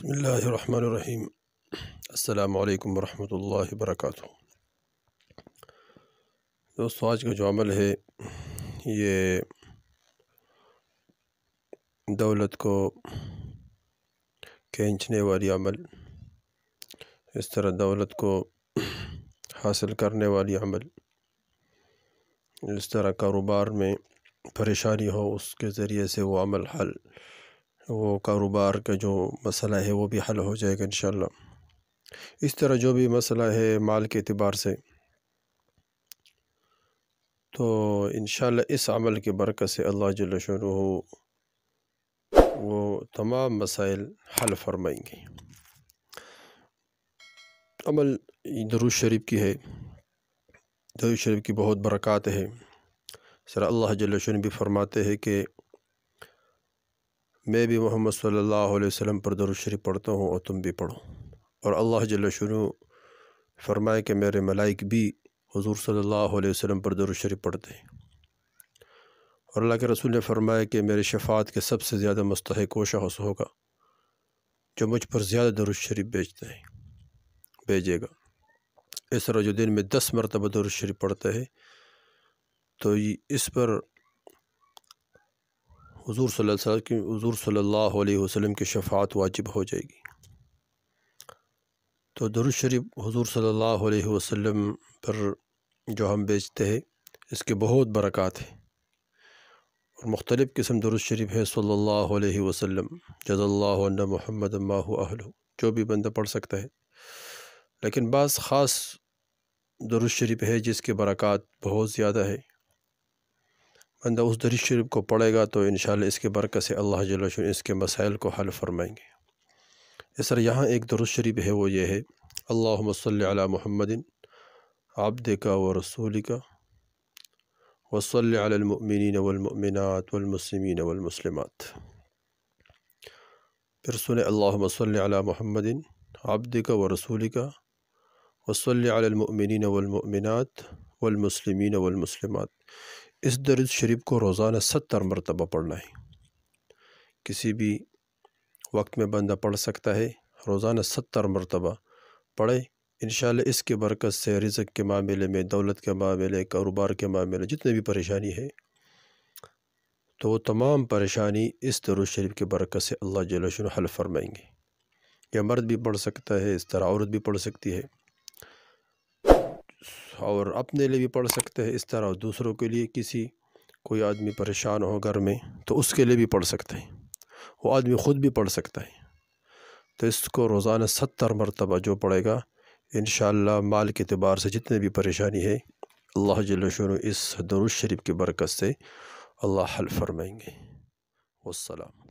بسم اللہ الرحمن الرحیم۔ السلام علیکم ورحمۃ اللہ وبرکاتہ۔ دوستو، آج کا جو عمل ہے یہ دولت کو کھینچنے والی عمل، اس طرح دولت کو حاصل کرنے والی عمل، اس طرح کاروبار میں پریشانی ہو اس کے ذریعے سے وہ عمل حل، وہ کاروبار کا جو مسئلہ ہے وہ بھی حل ہو جائے گا انشاءاللہ۔ اس طرح جو بھی مسئلہ ہے مال کے اعتبار سے، تو انشاءاللہ اس عمل کی برکت سے اللہ جل شانہ وہ تمام مسائل حل فرمائیں گے۔ عمل درود شریف کی ہے، درود شریف کی بہت برکات ہے۔ سر اللہ جل شانہ بھی فرماتے ہیں کہ میں بھی محمد صلی اللہ علیہ وسلم پر درود شریف پڑھتا ہوں اور تم بھی پڑھو، اور اللہ جل شانہ فرمائے کہ میرے ملائک بھی حضور صلی اللہ علیہ وسلم پر درود شریف پڑھتے ہیں، اور اللہ کے رسول نے فرمایا کہ میرے شفاعت کے سب سے زیادہ مستحق وہ شخص ہوگا جو مجھ پر زیادہ درود شریف بھیجے گا۔ اس طرح جو دن میں 10 مرتبہ درود شریف پڑھتا ہے تو اس پر حضور صلی اللہ علیہ وسلم کی شفاعت واجب ہو جائے گی۔ تو درود شریف حضور صلی اللہ علیہ وسلم پر جو ہم بیچتے ہیں اس کے بہت برکات ہیں، اور مختلف قسم درود شریف ہے صلی اللہ علیہ وسلم، جزا اللہ عنا محمد ما هو اہلہ، جو بھی بندہ پڑھ سکتا ہے، لیکن بعض خاص درود شریف ہے جس کے برکات بہت زیادہ ہے۔ بندہ اس درود شریف کو پڑھے گا تو انشاءاللہ اس کے برکت سے اللہ جل شانہ اس کے مسائل کو حل فرمائیں گے۔ اس طرح یہاں ایک درود شریف ہے، وہ یہ ہے: اللہم صلی علی محمد عبدک و رسولک وصلی علی المؤمنین والمؤمنات والمسلمین والمسلمات۔ پھر سنیں: اللہم صلی علی محمد عبدک و رسولک وصلی علی المؤمنین والمؤمنات والمسلمین والمسلمات۔ اس درود شریف کو روزانہ 70 مرتبہ پڑھنا ہے۔ کسی بھی وقت میں بندہ پڑھ سکتا ہے، روزانہ 70 مرتبہ پڑھے، انشاءاللہ اس کے برکت سے رزق کے معاملے میں، دولت کے معاملے، کاروبار کے معاملے، جتنے بھی پریشانی ہے تو وہ تمام پریشانی اس درود شریف کی برکت سے اللہ جل شانہ حل فرمائیں گے۔ یہ مرد بھی پڑھ سکتا ہے، اس طرح عورت بھی پڑھ سکتی ہے، اور اپنے لیے بھی پڑھ سکتے ہیں اس طرح، اور دوسروں کے لیے، کوئی آدمی پریشان ہو گھر میں تو اس کے لیے بھی پڑھ سکتے ہیں، وہ آدمی خود بھی پڑھ سکتا ہے۔ تو اس کو روزانہ 70 مرتبہ جو پڑھے گا انشاءاللہ مال کے اعتبار سے جتنے بھی پریشانی ہے اللہ جل شانہ اس درود شریف کی برکت سے اللہ حل فرمائیں گے۔ والسلام۔